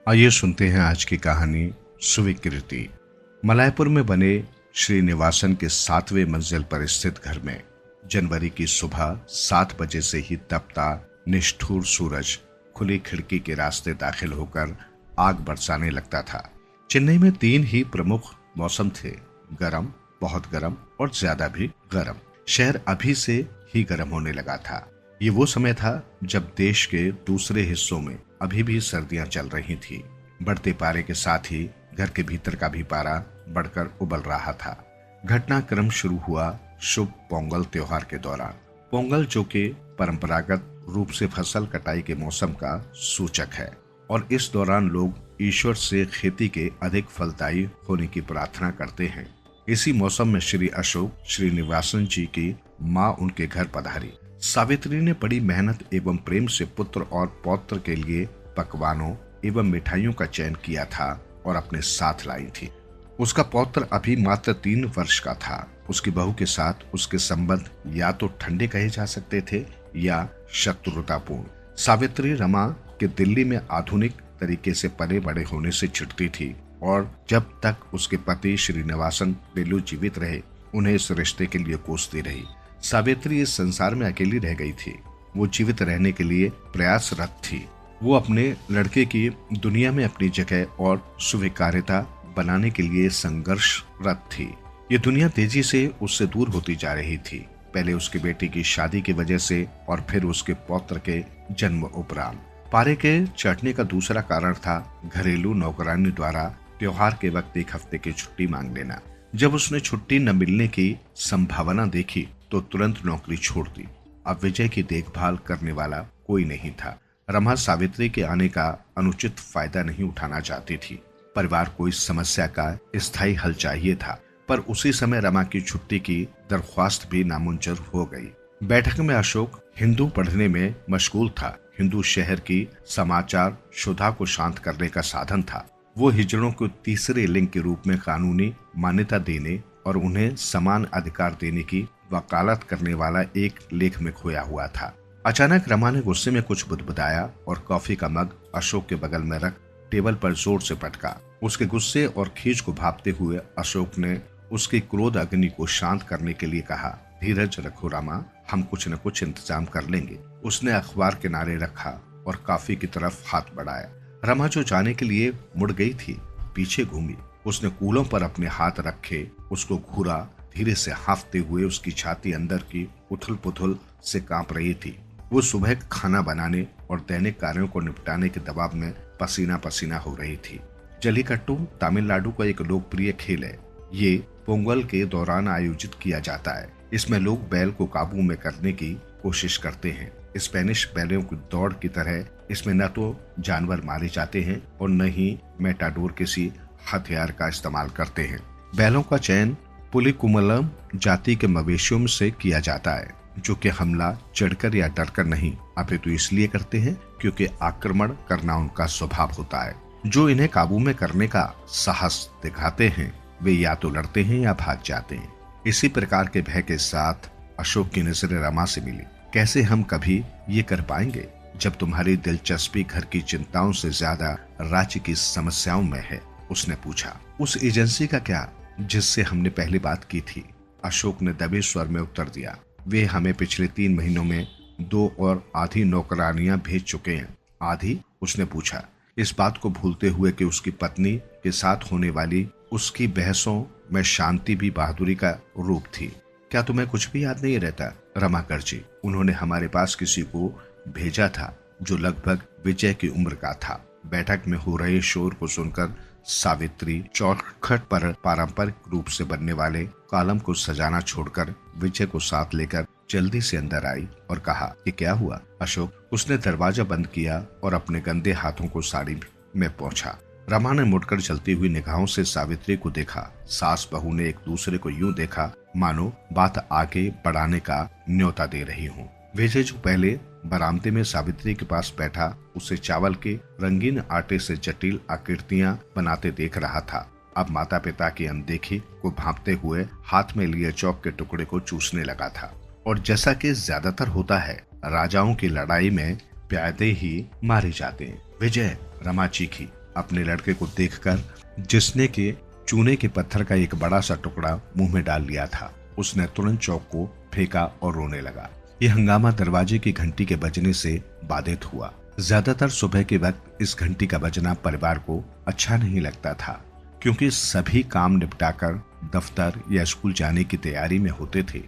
आइए सुनते हैं आज की कहानी स्वीकृति। मलयपुर में बने श्रीनिवासन के 7वें मंजिल पर स्थित घर में जनवरी की सुबह 7 बजे से ही तपता निष्ठुर सूरज खुली खिड़की के रास्ते दाखिल होकर आग बरसाने लगता था। चेन्नई में 3 ही प्रमुख मौसम थे, गरम, बहुत गरम और ज्यादा भी गरम। शहर अभी से ही गर्म होने लगा था। ये वो समय था जब देश के दूसरे हिस्सों में अभी भी सर्दियां चल रही थी। बढ़ते पारे के साथ ही घर के भीतर का भी पारा बढ़कर उबल रहा था। घटनाक्रम शुरू हुआ शुभ पोंगल त्योहार के दौरान। पोंगल जो कि परंपरागत रूप से फसल कटाई के मौसम का सूचक है और इस दौरान लोग ईश्वर से खेती के अधिक फलदायी होने की प्रार्थना करते हैं। इसी मौसम में श्री अशोक श्रीनिवासन जी की माँ उनके घर पधारी। सावित्री ने बड़ी मेहनत एवं प्रेम से पुत्र और पौत्र के लिए पकवानों एवं मिठाइयों का चयन किया था और अपने साथ लाई थी। उसका पौत्र अभी मात्र 3 वर्ष का था। उसकी बहू के साथ उसके संबंध या तो ठंडे कहे जा सकते थे या शत्रुतापूर्ण। सावित्री रमा के दिल्ली में आधुनिक तरीके से पले बड़े होने से चिढ़ती थी और जब तक उसके पति श्रीनिवासन बेलू जीवित रहे उन्हें इस रिश्ते के लिए कोसती रही। सावित्री इस संसार में अकेली रह गई थी। वो जीवित रहने के लिए प्रयासरत थी। वो अपने लड़के की दुनिया में अपनी जगह और स्वीकार्यता बनाने के लिए संघर्षरत थी। ये दुनिया तेजी से उससे दूर होती जा रही थी, पहले उसके बेटे की शादी की वजह से और फिर उसके पौत्र के जन्म उपरांत। पारे के चढ़ने का दूसरा कारण था घरेलू नौकरानी द्वारा त्योहार के वक्त 1 हफ्ते की छुट्टी मांग लेना। जब उसने छुट्टी न मिलने की संभावना देखी तो तुरंत नौकरी छोड़ दी। अब विजय की देखभाल करने वाला कोई नहीं था। रमा सावित्री के आने का अनुचित फायदा नहीं उठाना चाहती थी। परिवार को इस समस्या का स्थायी हल चाहिए था, पर उसी समय रमा की छुट्टी की दरख्वास्त भी नामंजूर हो गई। बैठक में अशोक हिंदू पढ़ने में मशगूल था। हिंदू शहर की समाचार शुदा को शांत करने का साधन था। वो हिजड़ों को तीसरे लिंग के रूप में कानूनी मान्यता देने और उन्हें समान अधिकार देने की वकालत करने वाला एक लेख में खोया हुआ था। अचानक रमा ने गुस्से में कुछ बुदबुदाया और कॉफी का मग अशोक के बगल में रख टेबल पर जोर से पटका। उसके गुस्से और खींच को भांपते हुए अशोक ने उसकी क्रोध अग्नि को शांत करने के लिए कहा, धीरज रखो रमा, हम कुछ न कुछ इंतजाम कर लेंगे। उसने अखबार किनारे रखा और कॉफी की तरफ हाथ बढ़ाया। रमा जो जाने के लिए मुड़ गई थी, पीछे घूमी। उसने कूलों पर अपने हाथ रखे उसको घूरा। धीरे से हाँफते हुए उसकी छाती अंदर की उथल पुथल से कांप रही थी। वो सुबह खाना बनाने और दैनिक कार्यों को निपटाने के दबाव में पसीना पसीना हो रही थी। जल्लीकट्टू तमिलनाडु का एक लोकप्रिय खेल है। ये पोंगल के दौरान आयोजित किया जाता है। इसमें लोग बैल को काबू में करने की कोशिश करते हैं। स्पेनिश बैलों की दौड़ की तरह इसमें न तो जानवर मारे जाते हैं और न ही मेटाडोर किसी हथियार का इस्तेमाल करते हैं। बैलों का चयन पुलिकुमलम जाति के मवेशियों से किया जाता है, जो कि हमला चढ़कर या डरकर नहीं, अपितु इसलिए करते हैं क्योंकि आक्रमण करना उनका स्वभाव होता है। जो इन्हें काबू में करने का साहस दिखाते हैं वे या तो लड़ते हैं या भाग जाते हैं। इसी प्रकार के भय के साथ अशोक की नजरें रमा से मिली। कैसे हम कभी ये कर पाएंगे जब तुम्हारी दिलचस्पी घर की चिंताओं से ज्यादा राज्य की समस्याओं में है? उसने पूछा। उस एजेंसी का क्या जिससे हमने पहले बात की थी? अशोक ने दबे स्वर में उत्तर दिया। वे हमें पिछले 3 महीनों में 2 और आधी नौकरानियां भेज चुके हैं। आधी? उसने पूछा, इस बात को भूलते हुए कि उसकी पत्नी के साथ होने वाली उसकी बहसों में शांति भी बहादुरी का रूप थी। क्या तुम्हें कुछ भी याद नहीं रहता? रमा करजी, उन्होंने हमारे पास किसी को भेजा था जो लगभग विजय की उम्र का था। बैठक में हो रहे शोर को सुनकर सावित्री चौखट पर पारंपरिक रूप से बनने वाले कॉलम को सजाना छोड़कर विजय को साथ लेकर जल्दी से अंदर आई और कहा कि क्या हुआ? अशोक, उसने दरवाजा बंद किया और अपने गंदे हाथों को साड़ी में पोंछा। रमा ने मुड़कर चलती हुई निगाहों से सावित्री को देखा। सास बहू ने एक दूसरे को यूं देखा मानो बात आगे बढ़ाने का न्योता दे रही हूँ। विजय जो पहले बरामदे में सावित्री के पास बैठा उसे चावल के रंगीन आटे से जटिल आकृतियां बनाते देख रहा था, अब माता पिता की अनदेखी को भांपते हुए हाथ में लिए चौक के टुकड़े को चूसने लगा था। और जैसा कि ज्यादातर होता है, राजाओं की लड़ाई में प्यादे ही मारे जाते हैं। विजय, रमा चीखी। अपने लड़के को देखकर, जिसने के चूने के पत्थर का एक बड़ा सा टुकड़ा मुंह में डाल लिया था। उसने तुरंत चौक को फेंका और रोने लगा। यह हंगामा दरवाजे की घंटी के बजने से बाधित हुआ। ज्यादातर सुबह के वक्त इस घंटी का बजना परिवार को अच्छा नहीं लगता था, क्योंकि सभी काम निपटाकर दफ्तर या स्कूल जाने की तैयारी में होते थे।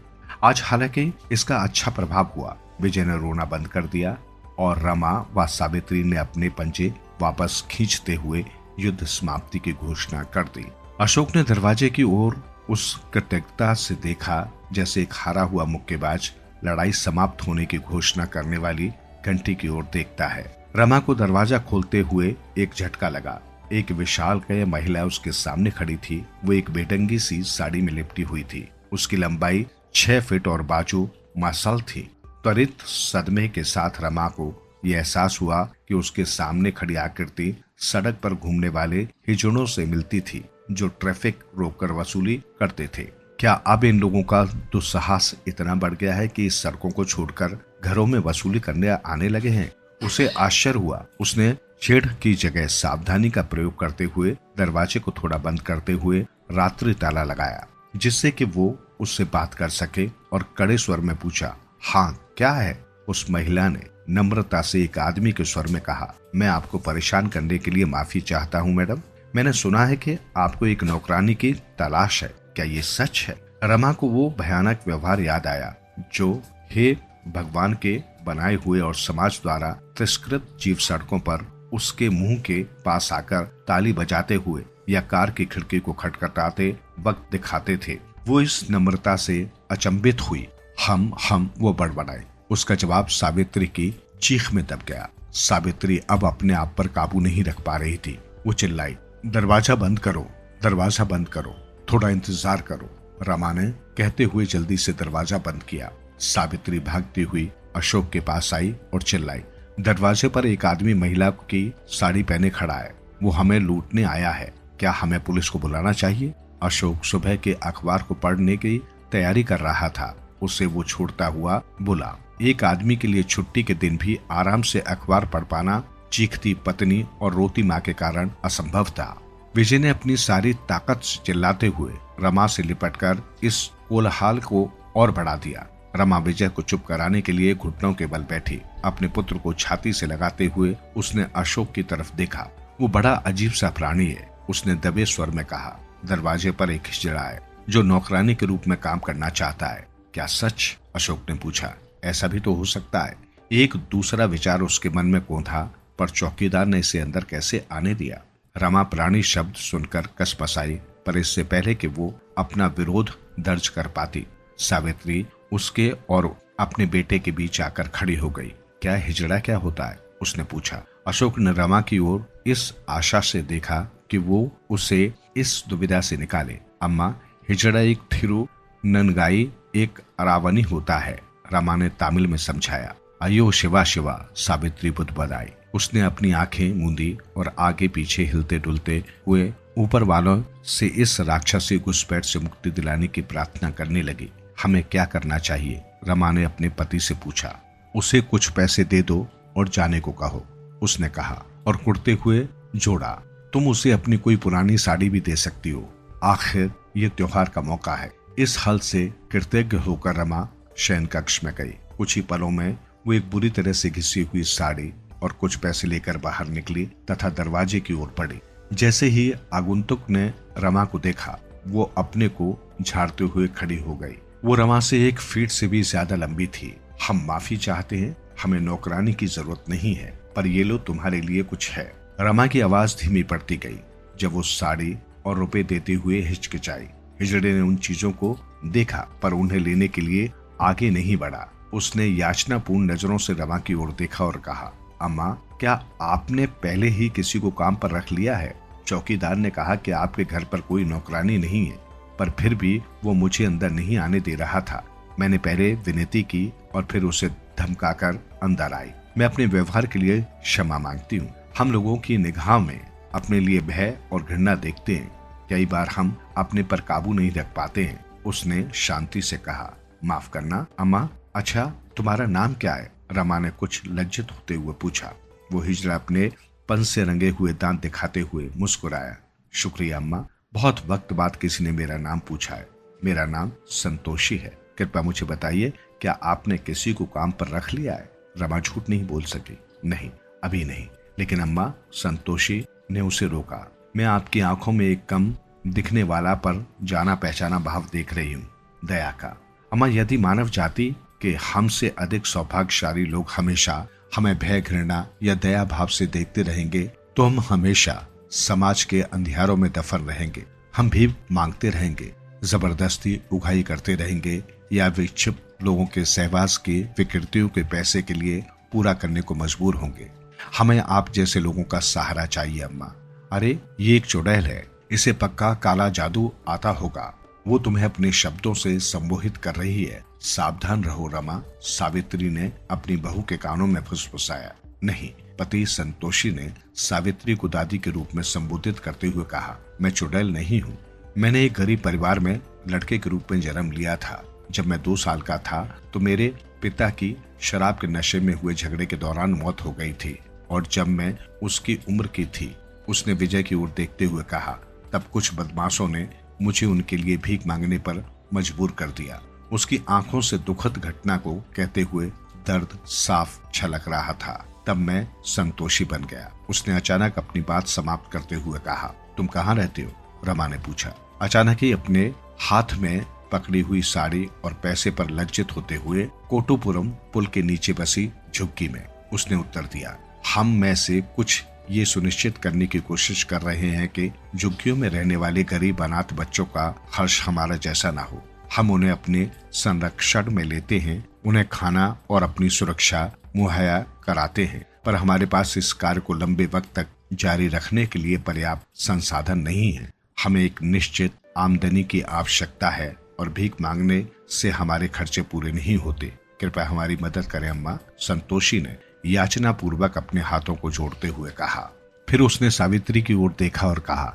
आज हालांकि इसका अच्छा प्रभाव हुआ। विजय ने रोना बंद कर दिया और रमा व सावित्री ने अपने पंजे वापस खींचते हुए युद्ध समाप्ति की घोषणा कर दी। अशोक ने दरवाजे की ओर उस कृतज्ञता से देखा जैसे एक हारा हुआ मुक्केबाज लड़ाई समाप्त होने की घोषणा करने वाली घंटी की ओर देखता है। रमा को दरवाजा खोलते हुए एक झटका लगा। एक विशालकाय महिला उसके सामने खड़ी थी। वो एक बेढंगी सी साड़ी में लिपटी हुई थी। उसकी लंबाई 6 फीट और बाजू मासल थी। त्वरित सदमे के साथ रमा को यह एहसास हुआ कि उसके सामने खड़ी आकृति सड़क पर घूमने वाले हिजड़ों से मिलती थी, जो ट्रैफिक रोककर वसूली करते थे। क्या अब इन लोगों का दुस्साहस इतना बढ़ गया है कि इस सड़कों को छोड़कर घरों में वसूली करने आने लगे हैं? उसे आश्चर्य हुआ। उसने छेड़ की जगह सावधानी का प्रयोग करते हुए दरवाजे को थोड़ा बंद करते हुए रात्रि ताला लगाया, जिससे कि वो उससे बात कर सके, और कड़े स्वर में पूछा, हाँ क्या है? उस महिला ने नम्रता से एक आदमी के स्वर में कहा, मैं आपको परेशान करने के लिए माफी चाहता हूँ मैडम। मैंने सुना है कि आपको एक नौकरानी की तलाश है, क्या ये सच है? रमा को वो भयानक व्यवहार याद आया जो हे भगवान के बनाए हुए और समाज द्वारा तिरस्कृत जीव सड़कों पर उसके मुंह के पास आकर ताली बजाते हुए या कार की खिड़की को खटखटाते वक्त दिखाते थे। वो इस नम्रता से अचंभित हुई। हम वो बड़बड़ाए। उसका जवाब सावित्री की चीख में दब गया। सावित्री अब अपने आप पर काबू नहीं रख पा रही थी। वो चिल्लाई, दरवाजा बंद करो, दरवाजा बंद करो, थोड़ा इंतजार करो। रमा ने कहते हुए जल्दी से दरवाजा बंद किया। सावित्री भागती हुई अशोक के पास आई और चिल्लाई, दरवाजे पर एक आदमी महिला की साड़ी पहने खड़ा है। वो हमें लूटने आया है। क्या हमें पुलिस को बुलाना चाहिए? अशोक सुबह के अखबार को पढ़ने की तैयारी कर रहा था। उसे वो छोड़ता हुआ बोला, एक आदमी के लिए छुट्टी के दिन भी आराम से अखबार पढ़ पाना चीखती पत्नी और रोती माँ के कारण असंभव था। विजय ने अपनी सारी ताकत से चिल्लाते हुए रमा से लिपटकर इस कोलाहल को और बढ़ा दिया। रमा विजय को चुप कराने के लिए घुटनों के बल बैठी। अपने पुत्र को छाती से लगाते हुए उसने अशोक की तरफ देखा। वो बड़ा अजीब सा प्राणी है। उसने दबे स्वर में कहा, दरवाजे पर एक हिजड़ा है जो नौकरानी के रूप में काम करना चाहता है। क्या सच? अशोक ने पूछा। ऐसा भी तो हो सकता है। एक दूसरा विचार उसके मन में कौंधा, पर चौकीदार ने इसे अंदर कैसे आने दिया? रमा प्राणी शब्द सुनकर कसपसाई, पर इससे पहले कि वो अपना विरोध दर्ज कर पाती, सावित्री उसके और अपने बेटे के बीच आकर खड़ी हो गई। क्या हिजड़ा क्या होता है? उसने पूछा। अशोक ने रमा की ओर इस आशा से देखा कि वो उसे इस दुविधा से निकाले। अम्मा, हिजड़ा एक थिरु ननगाई एक अरावनी होता है, रमा ने तमिल में समझाया। अयो शिवा शिवा, सावित्री बुदबुदाई। उसने अपनी आंखें मूंदी और आगे पीछे हिलते डुलते हुए ऊपर वालों से इस राक्षसी घुसपैठ से मुक्ति दिलाने की प्रार्थना करने लगी। हमें क्या करना चाहिए? रमा ने अपने पति से पूछा। उसे कुछ पैसे दे दो और जाने को कहो, उसने कहा और कुड़ते हुए जोड़ा, तुम उसे अपनी कोई पुरानी साड़ी भी दे सकती हो। आखिर ये त्योहार का मौका है। इस हल से कृतज्ञ होकर रमा शयन कक्ष में गई। कुछ ही पलों में वो एक बुरी तरह से घिसी हुई साड़ी और कुछ पैसे लेकर बाहर निकली तथा दरवाजे की ओर बढ़ी। जैसे ही आगंतुक ने रमा को देखा, वो अपने को झाड़ते हुए खड़ी हो गई। वो रमा से 1 फीट से भी ज्यादा लंबी थी। हम माफी चाहते हैं, हमें नौकरानी की जरूरत नहीं है, पर ये लो तुम्हारे लिए कुछ है। रमा की आवाज धीमी पड़ती गई जब वो साड़ी और रुपए देते हुए हिचकिचाई। हिजड़े ने उन चीजों को देखा, पर उन्हें लेने के लिए आगे नहीं बढ़ा। उसने याचनापूर्ण नजरों से रमा की ओर देखा और कहा, अम्मा, क्या आपने पहले ही किसी को काम पर रख लिया है? चौकीदार ने कहा कि आपके घर पर कोई नौकरानी नहीं है, पर फिर भी वो मुझे अंदर नहीं आने दे रहा था। मैंने पहले विनती की और फिर उसे धमकाकर अंदर आई। मैं अपने व्यवहार के लिए क्षमा मांगती हूँ। हम लोगों की निगाह में अपने लिए भय और घृणा देखते हैं। कई बार हम अपने पर काबू नहीं रख पाते हैं। उसने शांति से कहा, माफ करना अम्मा। अच्छा, तुम्हारा नाम क्या है? रमा ने कुछ लज्जित होते हुए पूछा। वो हिजड़ा अपने पन से रंगे हुए दांत दिखाते हुए मुस्कुराया। शुक्रिया अम्मा, बहुत वक्त बाद किसी ने मेरा नाम पूछा है। मेरा नाम संतोषी है। कृपया मुझे बताइए, क्या आपने किसी को काम पर रख लिया है? रमा झूठ नहीं बोल सकी। नहीं, अभी नहीं। लेकिन अम्मा, संतोषी ने उसे रोका। मैं आपकी आंखों में एक कम दिखने वाला पर जाना पहचाना भाव देख रही हूँ, दया का। अम्मा, यदि मानव जाति के हमसे अधिक सौभाग्यशाली लोग हमेशा हमें भय, घृणा या दया भाव से देखते रहेंगे तो हम हमेशा समाज के अंधियारों में दफन रहेंगे। हम भी मांगते रहेंगे, जबरदस्ती उगाही करते रहेंगे या विक्षिप्त लोगों के सहवास की विकृतियों के पैसे के लिए पूरा करने को मजबूर होंगे। हमें आप जैसे लोगों का सहारा चाहिए अम्मा। अरे, ये एक चुड़ैल है, इसे पक्का काला जादू आता होगा। वो तुम्हें अपने शब्दों से संबोधित कर रही है। सावधान रहो रमा, सावित्री ने अपनी बहू के कानों में फुसफुसाया। नहीं, पति संतोषी ने सावित्री को दादी के रूप में संबोधित करते हुए कहा। मैं चुड़ैल नहीं हूँ। मैंने एक गरीब परिवार में लड़के के रूप में जन्म लिया था। जब मैं 2 साल का था तो मेरे पिता की शराब के नशे में हुए झगड़े के दौरान मौत हो गई थी, और जब मैं उसकी उम्र की थी, उसने विजय की ओर देखते हुए कहा, तब कुछ बदमाशों ने मुझे उनके लिए भीख मांगने पर मजबूर कर दिया। उसकी आंखों से दुखद घटना को कहते हुए दर्द साफ छलक रहा था। तब मैं संतोषी बन गया। उसने अचानक अपनी बात समाप्त करते हुए कहा, तुम कहाँ रहते हो? रमा ने पूछा, अचानक ही अपने हाथ में पकड़ी हुई साड़ी और पैसे पर लज्जित होते हुए। कोटुपुरम पुल के नीचे बसी झुग्गी में, उसने उत्तर दिया। हम में से कुछ ये सुनिश्चित करने की कोशिश कर रहे हैं कि झुग्गियों में रहने वाले गरीब अनाथ बच्चों का हर्ष हमारा जैसा ना हो। हम उन्हें अपने संरक्षण में लेते हैं, उन्हें खाना और अपनी सुरक्षा मुहैया कराते हैं, पर हमारे पास इस कार्य को लंबे वक्त तक जारी रखने के लिए पर्याप्त संसाधन नहीं है। हमें एक निश्चित आमदनी की आवश्यकता है और भीख मांगने से हमारे खर्चे पूरे नहीं होते। कृपया हमारी मदद करें अम्मा, संतोषी ने याचना पूर्वक अपने हाथों को जोड़ते हुए कहा। फिर उसने सावित्री की ओर देखा और कहा,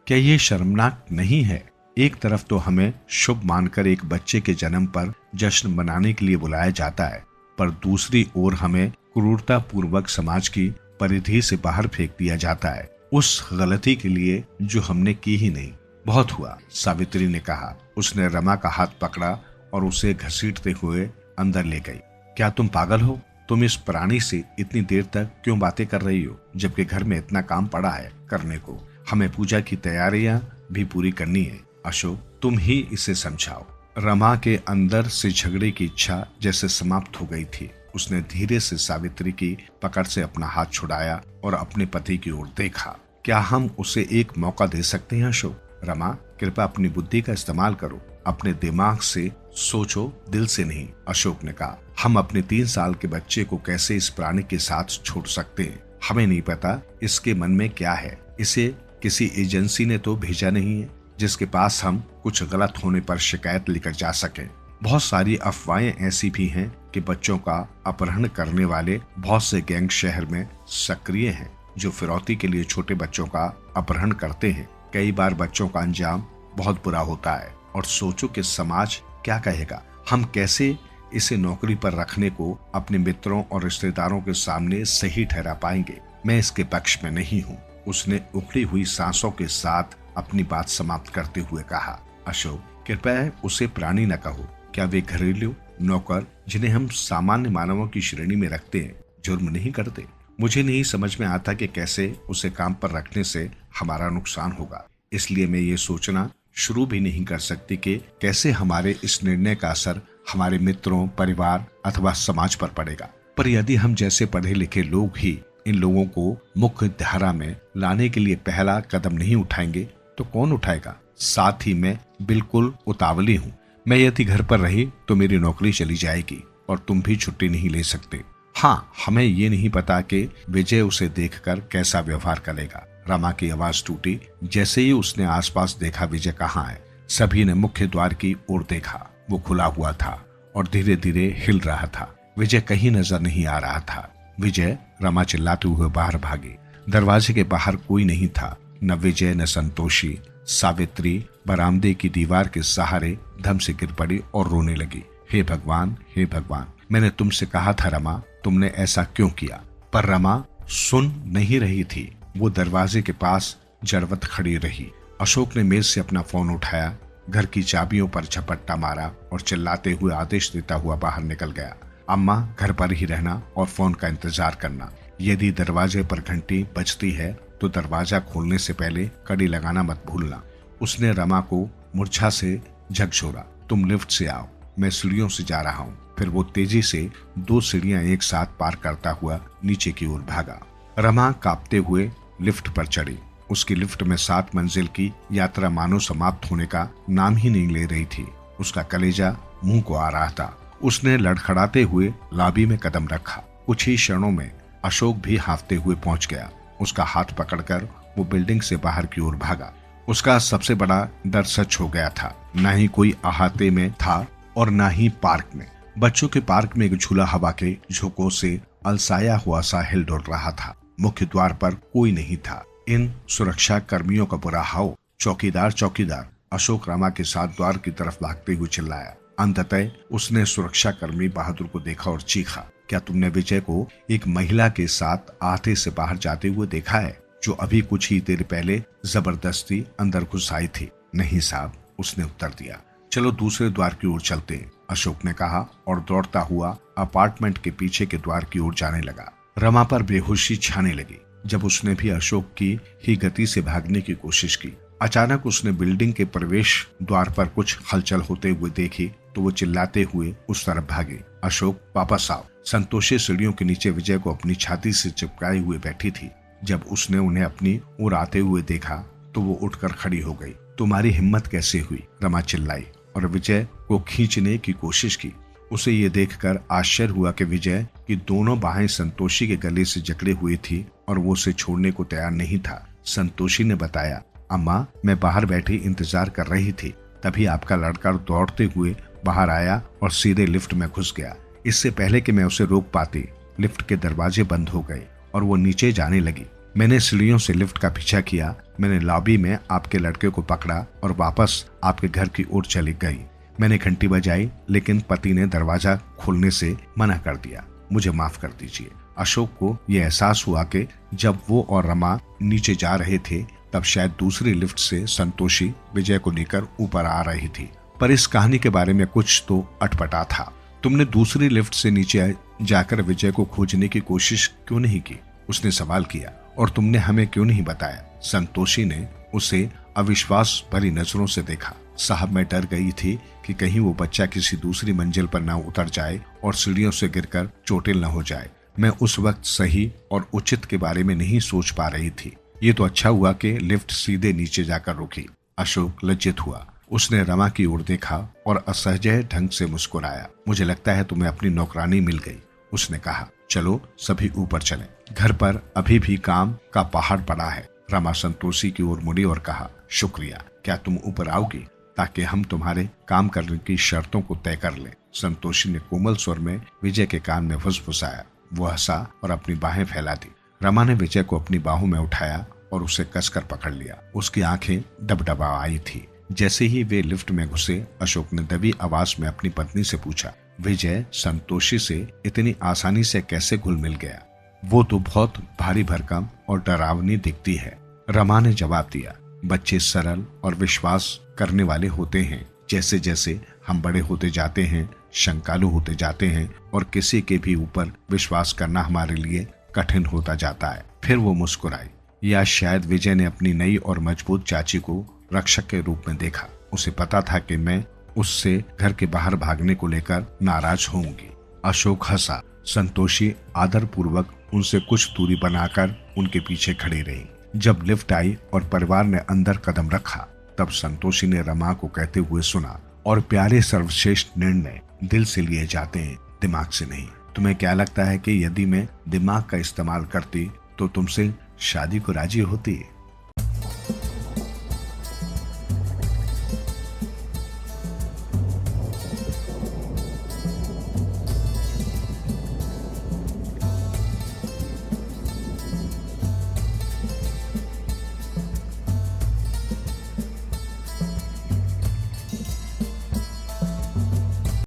क्या ये शर्मनाक नहीं है? एक तरफ तो हमें शुभ मानकर एक बच्चे के जन्म पर जश्न मनाने के लिए बुलाया जाता है, पर दूसरी ओर हमें क्रूरता पूर्वक समाज की परिधि से बाहर फेंक दिया जाता है, उस गलती के लिए जो हमने की ही नहीं। बहुत हुआ, सावित्री ने कहा। उसने रमा का हाथ पकड़ा और उसे घसीटते हुए अंदर ले गई। क्या तुम पागल हो? तुम इस प्राणी से इतनी देर तक क्यों बातें कर रही हो, जबकि घर में इतना काम पड़ा है करने को? हमें पूजा की तैयारियां भी पूरी करनी है। अशोक, तुम ही इसे समझाओ। रमा के अंदर से झगड़े की इच्छा जैसे समाप्त हो गई थी। उसने धीरे से सावित्री की पकड़ से अपना हाथ छुड़ाया और अपने पति की ओर देखा। क्या हम उसे एक मौका दे सकते हैं अशोक? रमा, कृपया अपनी बुद्धि का इस्तेमाल करो, अपने दिमाग से सोचो, दिल से नहीं, अशोक ने कहा। हम अपने 3 साल के बच्चे को कैसे इस प्राणी के साथ छोड़ सकते हैं? हमें नहीं पता इसके मन में क्या है। इसे किसी एजेंसी ने तो भेजा नहीं है जिसके पास हम कुछ गलत होने पर शिकायत लेकर जा सकें। बहुत सारी अफवाहें ऐसी भी हैं कि बच्चों का अपहरण करने वाले बहुत से गैंग शहर में सक्रिय हैं जो फिरौती के लिए छोटे बच्चों का अपहरण करते हैं। कई बार बच्चों का अंजाम बहुत बुरा होता है और सोचो कि समाज क्या कहेगा। हम कैसे इसे नौकरी पर रखने को अपने मित्रों और रिश्तेदारों के सामने सही ठहरा पाएंगे? मैं इसके पक्ष में नहीं हूँ, उसने उखड़ी हुई सांसों के साथ अपनी बात समाप्त करते हुए कहा। अशोक, कृपया उसे प्राणी न कहो। क्या वे घरेलू नौकर जिन्हें हम सामान्य मानवों की श्रेणी में रखते हैं जुर्म नहीं करते? मुझे नहीं समझ में आता कि कैसे उसे काम पर रखने से हमारा नुकसान होगा। इसलिए मैं ये सोचना शुरू भी नहीं कर सकती कि कैसे हमारे इस निर्णय का असर हमारे मित्रों, परिवार अथवा समाज पर पड़ेगा। पर यदि हम जैसे पढ़े लिखे लोग ही इन लोगों को मुख्य धारा में लाने के लिए पहला कदम नहीं उठाएंगे तो कौन उठाएगा? साथ ही मैं बिल्कुल उतावली हूँ। मैं यदि घर पर रही तो मेरी नौकरी चली जाएगी और तुम भी छुट्टी नहीं ले सकते। हाँ, हमें ये नहीं पता कि विजय उसे देखकर कैसा व्यवहार करेगा। रमा की आवाज टूटी। जैसे ही उसने आसपास देखा विजय कहाँ है। सभी ने मुख्य द्वार की ओर देखा। वो खुला हुआ था और धीरे धीरे हिल रहा था। विजय कहीं नजर नहीं आ रहा था। विजय, रमा चिल्लाते हुए बाहर भागी। दरवाजे के बाहर कोई नहीं था, न विजय न संतोषी। सावित्री बरामदे की दीवार के सहारे धम से गिर पड़ी और रोने लगी। हे भगवान, हे भगवान, मैंने तुमसे कहा था रमा, तुमने ऐसा क्यों किया? पर रमा, सुन नहीं रही थी। वो दरवाजे के पास जड़वत खड़ी रही। अशोक ने मेज से अपना फोन उठाया, घर की चाबियों पर झपट्टा मारा और चिल्लाते हुए आदेश देता हुआ बाहर निकल गया। अम्मा, घर पर ही रहना और फोन का इंतजार करना। यदि दरवाजे पर घंटी बजती है तो दरवाजा खोलने से पहले कड़ी लगाना मत भूलना। उसने रमा को मूर्छा से झकझोरा। तुम लिफ्ट से आओ, मैं सीढ़ियों से जा रहा हूँ। फिर वो तेजी से 2 सीढ़ियां एक साथ पार करता हुआ नीचे की ओर भागा। रमा कांपते हुए लिफ्ट पर चढ़ी। उसकी लिफ्ट में 7 मंजिल की यात्रा मानो समाप्त होने का नाम ही नहीं ले रही थी। उसका कलेजा मुंह को आ रहा था। उसने लड़खड़ाते हुए लॉबी में कदम रखा। कुछ ही क्षणों में अशोक भी हांफते हुए पहुंच गया। उसका हाथ पकड़कर वो बिल्डिंग से बाहर की ओर भागा। उसका सबसे बड़ा डर सच हो गया था। न ही कोई अहाते में था और न ही पार्क में। बच्चों के पार्क में एक झूला हवा के झोंकों से अलसाया हुआ सा हिल डुल रहा था। मुख्य द्वार पर कोई नहीं था। इन सुरक्षा कर्मियों का बुरा हाव। चौकीदार, चौकीदार! अशोक रमा के साथ द्वार की तरफ भागते हुए चिल्लाया। अंततः उसने सुरक्षा कर्मी बहादुर को देखा और चीखा, क्या तुमने विजय को एक महिला के साथ आहते से बाहर जाते हुए देखा है, जो अभी कुछ ही देर पहले जबरदस्ती अंदर घुस आई थी? नहीं साहब, उसने उत्तर दिया। चलो दूसरे द्वार की ओर चलते हैं, अशोक ने कहा और दौड़ता हुआ अपार्टमेंट के पीछे के द्वार की ओर जाने लगा। रमा पर बेहोशी छाने लगी जब उसने भी अशोक की ही गति से भागने की कोशिश की। अचानक उसने बिल्डिंग के प्रवेश द्वार पर कुछ हलचल होते हुए देखी तो वो चिल्लाते हुए उस तरफ भागे। अशोक, वापस आओ! संतोषी सीढ़ियों के नीचे विजय को अपनी छाती से चिपकाए हुए बैठी थी। जब उसने उन्हें अपनी ओर आते हुए देखा तो वो उठकर खड़ी हो गई। तुम्हारी हिम्मत कैसे हुई? रमा चिल्लाई और विजय को खींचने की कोशिश की। उसे ये देखकर आश्चर्य हुआ कि विजय की दोनों बाहें संतोषी के गले से जकड़े हुई थी और वो उसे छोड़ने को तैयार नहीं था। संतोषी ने बताया, अम्मा, मैं बाहर बैठी इंतजार कर रही थी, तभी आपका लड़का दौड़ते हुए बाहर आया और सीधे लिफ्ट में घुस गया। इससे पहले कि मैं उसे रोक पाती, लिफ्ट के दरवाजे बंद हो गए और वो नीचे जाने लगी। मैंने सीढ़ियों से लिफ्ट का पीछा किया। मैंने लॉबी में आपके लड़के को पकड़ा और वापस आपके घर की ओर चली गई। मैंने घंटी बजाई, लेकिन पति ने दरवाजा खोलने से मना कर दिया। मुझे माफ कर दीजिए। अशोक को यह एहसास हुआ कि जब वो और रमा नीचे जा रहे थे तब शायद दूसरी लिफ्ट से संतोषी विजय को लेकर ऊपर आ रही थी। पर इस कहानी के बारे में कुछ तो अटपटा था। तुमने दूसरी लिफ्ट से नीचे जाकर विजय को खोजने की कोशिश क्यों नहीं की? उसने सवाल किया। और तुमने हमें क्यों नहीं बताया? संतोषी ने उसे अविश्वास भरी नजरों से देखा। साहब, मैं डर गई थी कि कहीं वो बच्चा किसी दूसरी मंजिल पर न उतर जाए और सीढ़ियों से गिरकर चोटिल न हो जाए। मैं उस वक्त सही और उचित के बारे में नहीं सोच पा रही थी। ये तो अच्छा हुआ कि लिफ्ट सीधे नीचे जाकर रुकी। अशोक लज्जित हुआ। उसने रमा की ओर देखा और असहज ढंग से मुस्कुराया। मुझे लगता है तुम्हें अपनी नौकरानी मिल गई, उसने कहा। चलो सभी ऊपर चलें, घर पर अभी भी काम का पहाड़ पड़ा है। रमा संतोषी की ओर मुड़ी और कहा, शुक्रिया। क्या तुम ऊपर आओगी ताकि हम तुम्हारे काम करने की शर्तों को तय कर लें? संतोषी ने कोमल स्वर में विजय के कान में फुसफुसाया। वो हंसा और अपनी बाहें फैला दी। रमा ने विजय को अपनी बाहों में उठाया और उसे कसकर पकड़ लिया। उसकी आंखें डबडबा आई थी। जैसे ही वे लिफ्ट में घुसे, अशोक ने दबी आवाज में अपनी पत्नी से पूछा, विजय संतोषी से इतनी आसानी से कैसे घुल मिल गया? वो तो बहुत भारी भरकम और डरावनी दिखती है। रमा ने जवाब दिया, बच्चे सरल और विश्वास करने वाले होते हैं। जैसे जैसे हम बड़े होते जाते हैं, शंकालु होते जाते हैं और किसी के भी ऊपर विश्वास करना हमारे लिए कठिन होता जाता है। फिर वो मुस्कुराई। या शायद विजय ने अपनी नई और मजबूत चाची को रक्षक के रूप में देखा। उसे पता था कि मैं उससे घर के बाहर भागने को लेकर नाराज होंगी। अशोक हंसा। संतोषी आदर पूर्वक उनसे कुछ दूरी बनाकर उनके पीछे खड़ी रही। जब लिफ्ट आई और परिवार ने अंदर कदम रखा, तब संतोषी ने रमा को कहते हुए सुना, और प्यारे सर्वश्रेष्ठ निर्णय दिल से लिए जाते हैं, दिमाग से नहीं। तुम्हें क्या लगता है कि यदि मैं दिमाग का इस्तेमाल करती तो तुमसे शादी को राजी होती?